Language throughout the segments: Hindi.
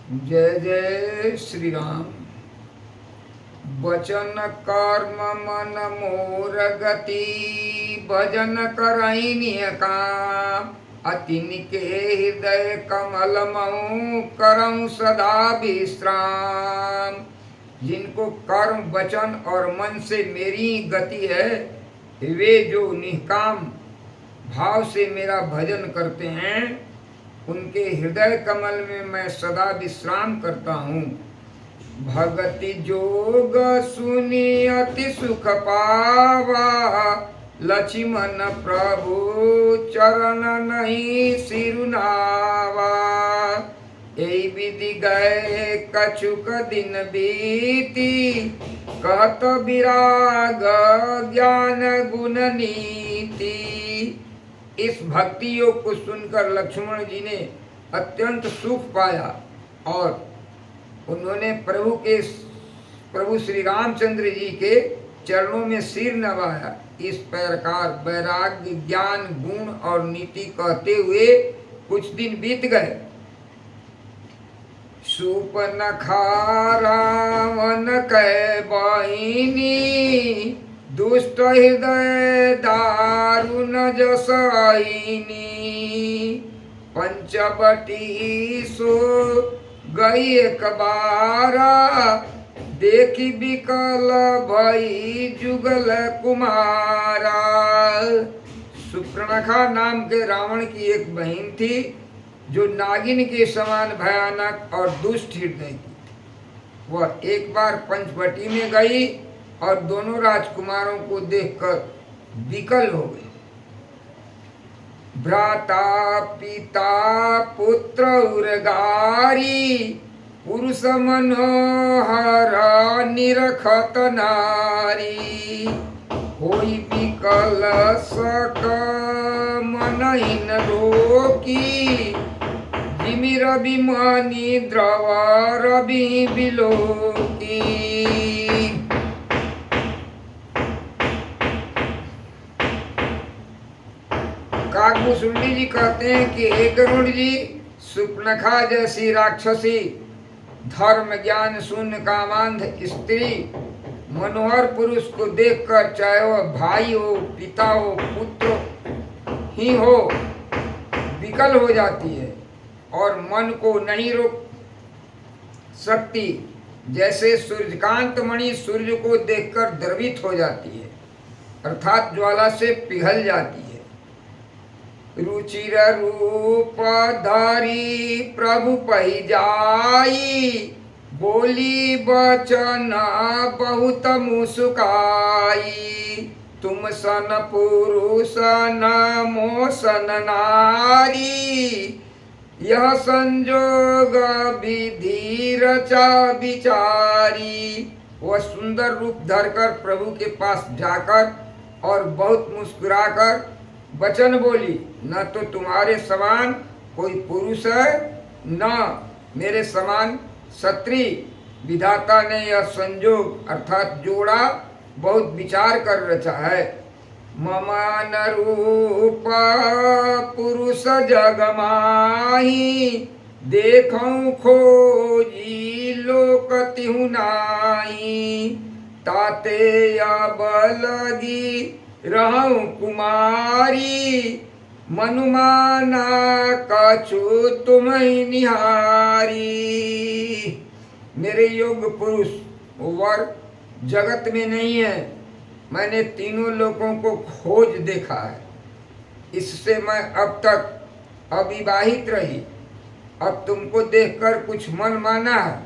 जय जय श्री राम। वचन कर्म मन मोर गति, भजन करई निय काम। अति निके हृदय कमल मऊ, करऊं सदा विश्राम। जिनको कर्म वचन और मन से मेरी गति है, वे जो निष्काम भाव से मेरा भजन करते हैं, उनके हृदय कमल में मैं सदा विश्राम करता हूँ। भगति जोग सुनी अति सुख पावा, लक्ष्मण प्रभु चरण नहीं सिरुनावा। यही विधि गए कछुक दिन बीती, कहत विराग ज्ञान गुण नीति। इस भक्ति योग को सुनकर लक्ष्मण जी ने अत्यंत सुख पाया और उन्होंने प्रभु श्री रामचंद्र जी के चरणों में सिर नवाया। इस प्रकार वैराग्य ज्ञान गुण और नीति कहते हुए कुछ दिन बीत गए। सूपनखा रावण कै बहिनी, दुष्ट हृदय दारुण जसहिनी। पंचवटी सो गई एक बारा, देखी विकल भई जुगल कुमारा। सुपर्णखा नाम के रावण की एक बहन थी, जो नागिन के समान भयानक और दुष्ट हृदय की। वह एक बार पंचवटी में गई और दोनों राजकुमारों को देखकर विकल हो गई। भ्राता पिता पुत्र उर्गारी, पुरुष मनोहर निरखत नारी। होई विकल सक मनहीन लोकी, जिमि रवि मणि द्रव रवि बिलोकी। काकभूषुंडी जी कहते हैं कि हे गरुड़ जी, सुपर्णखा जैसी राक्षसी, धर्म ज्ञान शून्य कामांध स्त्री, मनोहर पुरुष को देखकर, चाहे वह भाई हो, पिता हो, पुत्र ही हो, विकल हो जाती है और मन को नहीं रोक सकती। जैसे सूर्यकांत मणि सूर्य को देखकर द्रवित हो जाती है, अर्थात ज्वाला से पिघल जाती है। रुचिर रूप धारी प्रभु पहि जाई, बोली बचन बहुत मुस्काई। तुम सन पुरुष न मोह सन नारी, यह संजोग विधि रचा विचारी। वह सुंदर रूप धरकर प्रभु के पास जाकर और बहुत मुस्कुराकर वचन बोली, न तो तुम्हारे समान कोई पुरुष है, न मेरे समान स्त्री। विधाता ने यह संजोग अर्थात जोड़ा बहुत विचार कर रचा है। ममान रूप पुरुष जग माही, देखऊं खोजी लोक तिहु नाई। ताते अब लगी रहूं कुमारी, मनुमाना कछु तुम्हें निहारी। मेरे योग्य पुरुष वर जगत में नहीं है, मैंने तीनों लोगों को खोज देखा है। इससे मैं अब तक अविवाहित रही, अब तुमको देखकर कुछ मन माना है।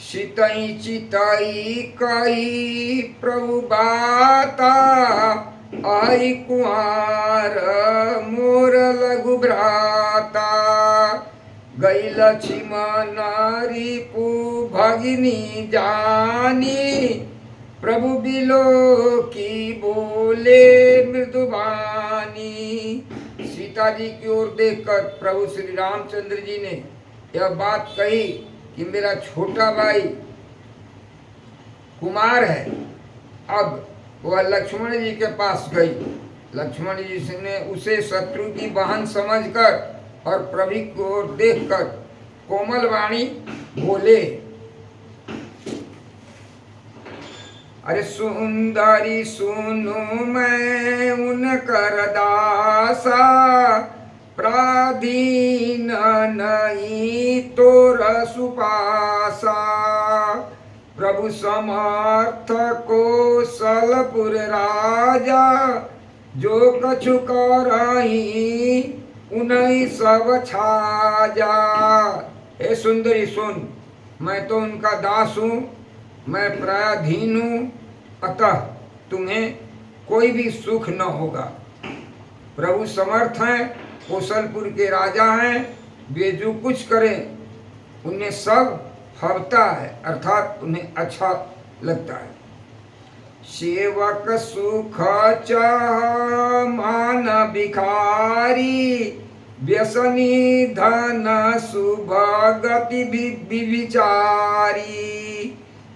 शीतई चितई कही प्रभु बाता, आई कुआर मोर लघु भ्राता। गई लक्ष्मण रिपु भगिनी जानी, प्रभु बिलो की बोले मृदुबानी। सीता जी की ओर देखकर प्रभु श्री रामचंद्र जी ने यह बात कही कि मेरा छोटा भाई कुमार है। अब वह लक्ष्मण जी के पास गई। लक्ष्मण जी ने उसे शत्रु की बहन समझकर और प्रभु को देखकर कोमल वाणी बोले, अरे सुंदरी सुनु मैं उनकर दासा, प्राधीन नहीं तोर सुपासा। प्रभु समर्थ कौशलपुर राजा, जो कछु करही उन्हीं सब छाजा। हे सुंदरी सुन, मैं तो उनका दास हूँ, मैं पराधीन हूँ, अतः तुम्हें कोई भी सुख न होगा। प्रभु समर्थ हैं, कौशलपुर के राजा हैं, वे जो कुछ करें उन्हें सब फलता है, अर्थात उन्हें अच्छा लगता है। सेवक सुख चाह मान भिखारी, व्यसनी धन शुभ गति विचारी।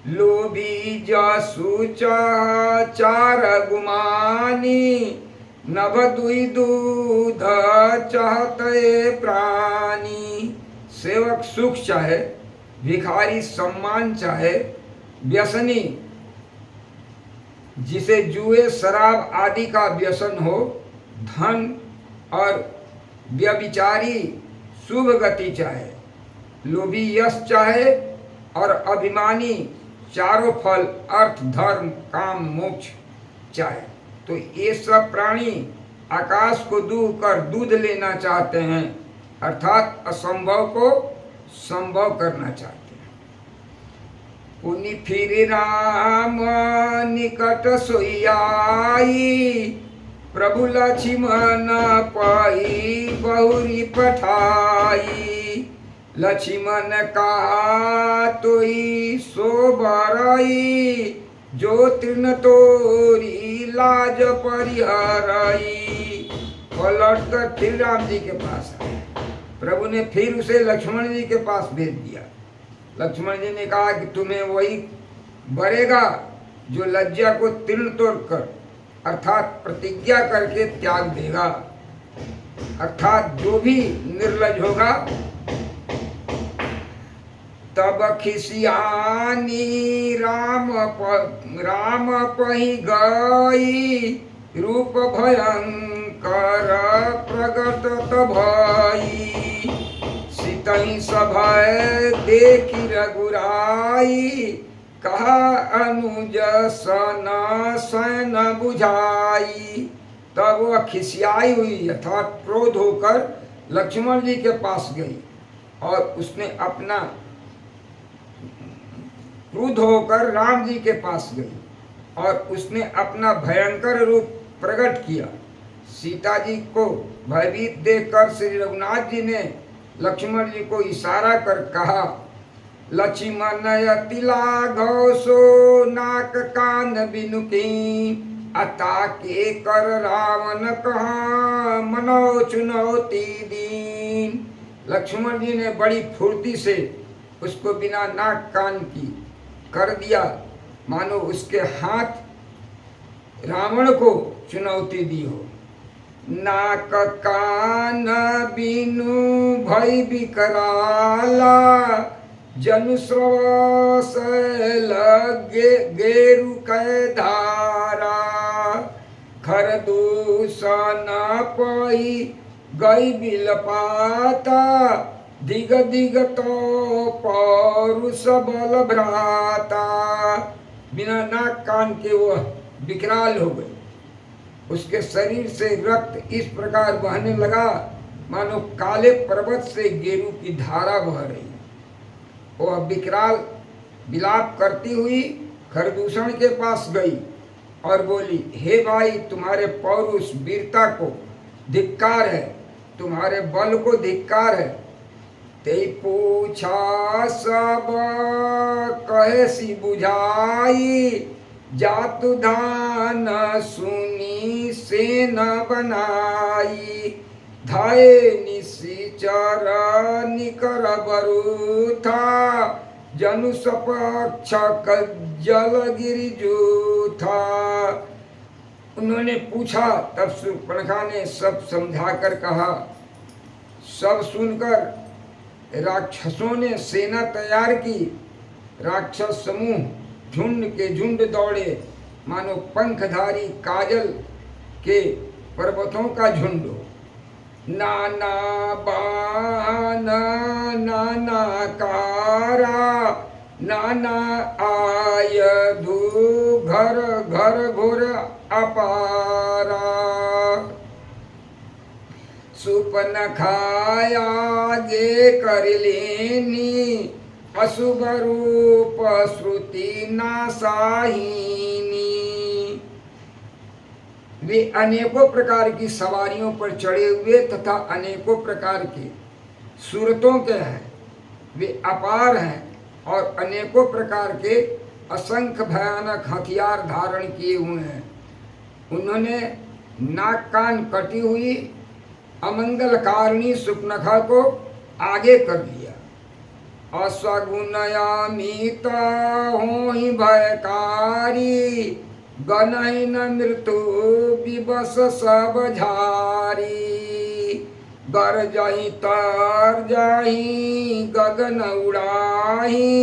लोभी जसु चार गुमानी, नभ दुई दूध चाहते प्राणी। सेवक सुख चाहे, भिखारी सम्मान चाहे, व्यसनी जिसे जुए शराब आदि का व्यसन हो, धन और व्यभिचारी शुभ गति चाहे, लोभी यश चाहे और अभिमानी चारों फल अर्थ धर्म काम मोक्ष चाहे, तो ये सब प्राणी आकाश को दूह कर दूध लेना चाहते हैं, अर्थात असंभव को संभव करना चाहते हैं। पुनि फिर राम निकट सोई, प्रभु लक्ष्मण पाई बहुरी पठाई। लक्ष्मण कहा तोई सो बरई, जो तृण तोरी लाज परिहरई। पलट कर फिर राम जी के पास आए। प्रभु ने फिर उसे लक्ष्मण जी के पास भेज दिया। लक्ष्मण जी ने कहा कि तुम्हें वही बरेगा जो लज्जा को तृण तोड़ कर अर्थात प्रतिज्ञा करके त्याग देगा, अर्थात जो भी निर्लज होगा। तब खिसियानी राम पही गई, रूप भयंकर प्रगट भई। सितहि सभय देखी रघुराई, कहा अनुज सन सैन बुझाई। तब वह खिसियाई हुई अर्थात क्रोध होकर लक्ष्मण जी के पास गई और उसने अपना क्रुद्ध होकर राम जी के पास गई और उसने अपना भयंकर रूप प्रकट किया। सीता जी को भयभीत देखकर श्री रघुनाथ जी ने लक्ष्मण जी को इशारा कर कहा, लक्ष्मण अति लाघव सो नाक कान बिनुकी, अता के कर रावण कहा मनो चुनौती दीन। लक्ष्मण जी ने बड़ी फुर्ती से उसको बिना नाक कान की कर दिया, मानो उसके हाथ रावण को चुनौती दी हो। नाक कान बिनु भय विकराला, जनु श्रवस गेरु कै धारा। खर दूषण पही गई बिलपाता, दिग दिग तो पौरुष बल भ्राता। बिना नाक कान के वह विकराल हो गई। उसके शरीर से रक्त इस प्रकार बहने लगा मानो काले पर्वत से गेरू की धारा बह रही। वह विकराल विलाप करती हुई खरदूषण के पास गई और बोली, हे भाई, तुम्हारे पौरुष वीरता को धिक्कार है, तुम्हारे बल को धिक्कार है। ते पूछा सब कहे सी बुझाई, जातु धान सुनी से न बनाई। धाये निशिचर निकर बरूथा, जनु सपक्ष जल गिरि जूथा। उन्होंने पूछा, तब शूर्पणखा ने सब समझाकर कहा। सब सुनकर राक्षसों ने सेना तैयार की। राक्षस समूह झुंड के झुंड दौड़े, मानो पंखधारी काजल के पर्वतों का झुंड हो। नाना बान नाना कारा, नाना आयधु घर घर घोर अपारा। सुपन खाया गे कर लेनी, अशुभ रूप श्रुति नासाहिनी। वे अनेकों प्रकार की सवारियों पर चढ़े हुए तथा अनेकों प्रकार के सूरतों के हैं। वे अपार हैं और अनेकों प्रकार के असंख्य भयानक हथियार धारण किए हुए हैं। उन्होंने नाक कान कटी हुई अमंगलकारिणी सुपनखा को आगे कर लिया। असगुनयामित होहि भयकारी, गनहि न मृत्यु विवश सब झारी। गरजहि तर जाहि गगन उड़ाहि,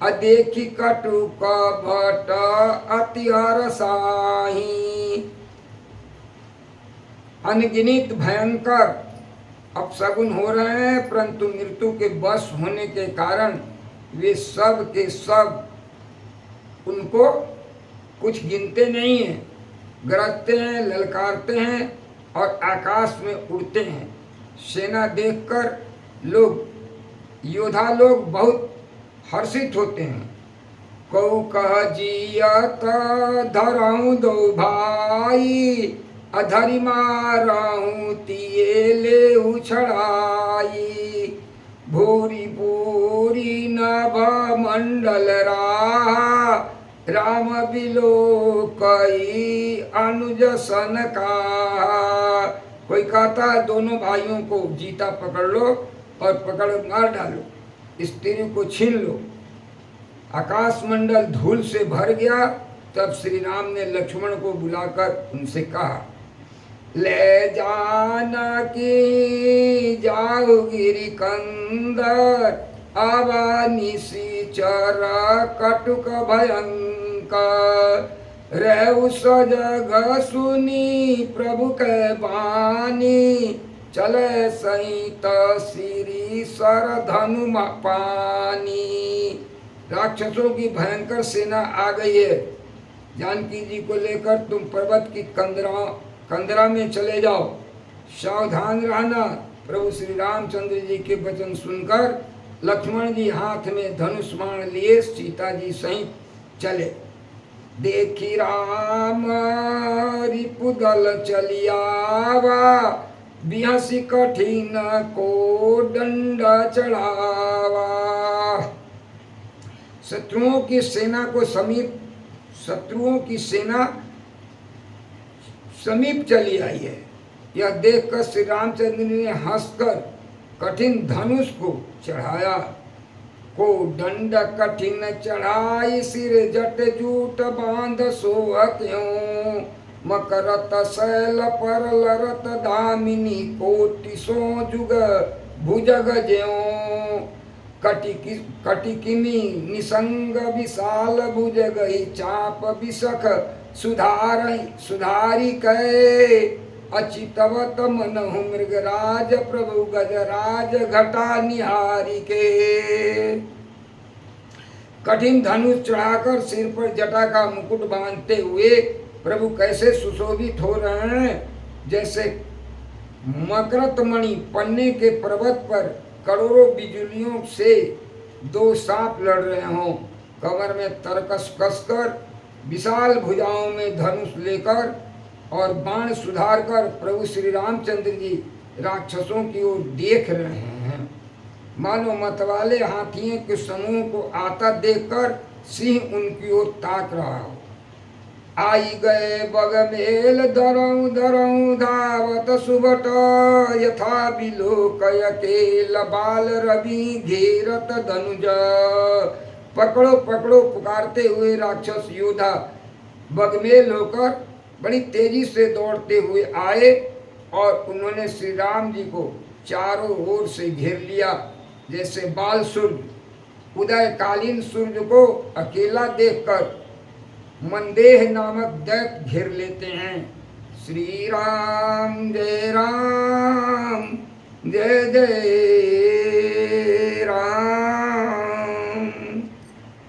अदेखि कटुक भट अति हरसाहि। अनगिनित भयंकर अपशगुन हो रहे हैं, परंतु मृत्यु के वश होने के कारण वे सब के सब उनको कुछ गिनते नहीं हैं। गरजते हैं, ललकारते हैं और आकाश में उड़ते हैं। सेना देखकर योद्धा लोग बहुत हर्षित होते हैं। कौ कह जियत धरऊं दो भाई, अधरि मारऊं तिये ले उछड़ाई। भूरी पूरी नभ मंडल राहा, राम बिलोकई अनुज सन का। कोई कहता है दोनों भाइयों को जीता पकड़ लो और पकड़ मार डालो, स्त्री को छीन लो। आकाश मंडल धूल से भर गया। तब श्री राम ने लक्ष्मण को बुलाकर उनसे कहा, ले जाना की जाओ गिरी कंदर, आवा निशिचर कटुक भयंकर। रहु सजग सुनी प्रभु के बानी, चले सहित श्री सर धनु पानी। राक्षसों की भयंकर सेना आ गई है। जानकी जी को लेकर तुम पर्वत की कंदरा में चले जाओ, सावधान रहना। प्रभु श्री रामचंद्र जी के वचन सुनकर लक्ष्मण जी हाथ में धनुष बाण लिए सीता जी सहित चले। देखी राम रिपुदल चलियावा, बिहसी कठिन को दंड चढ़ावा। शत्रुओं की सेना समीप चली आई है। यह देखकर श्री रामचंद्र ने हंसकर कठिन धनुष को चढ़ाया। को दंड कठिन चढ़ाई, सिर जट जूट बांध सोह क्यों। मकरत शैल पर लरत दामिनी, कोटि सो जुग भुजग ज्यों। कटिकिमी निसंग विशाल भुजग, चाप विसख सुधारी कै। अचितवत मनहु मृगराज, प्रभु गजराज घटा निहारी के। कठिन धनुष चढ़ाकर सिर पर जटा का मुकुट बांधते हुए प्रभु कैसे सुशोभित हो रहे हैं, जैसे मकरतमणि पन्ने के पर्वत पर करोड़ों बिजुलियों से दो सांप लड़ रहे हों। कमर में तरकस कसकर, विशाल भुजाओं में धनुष लेकर और बाण सुधार कर प्रभु श्री रामचंद्र जी राक्षसों की ओर देख रहे हैं। मानो मतवाले हाथियों के समूह को आता देखकर सिंह उनकी ओर ताक रहा हो। आई गए बगमेल धरऊं धरऊं धावत सुबट, यथा बिलोकय केल बाल रवि घेरत धनुज। पकड़ो पकड़ो पुकारते हुए राक्षस योद्धा बगमेल होकर बड़ी तेजी से दौड़ते हुए आए और उन्होंने श्री राम जी को चारों ओर से घेर लिया, जैसे बाल सूर्य उदयकालीन सूर्य को अकेला देखकर मंदेह नामक दैत्य घेर लेते हैं। श्री राम जय जय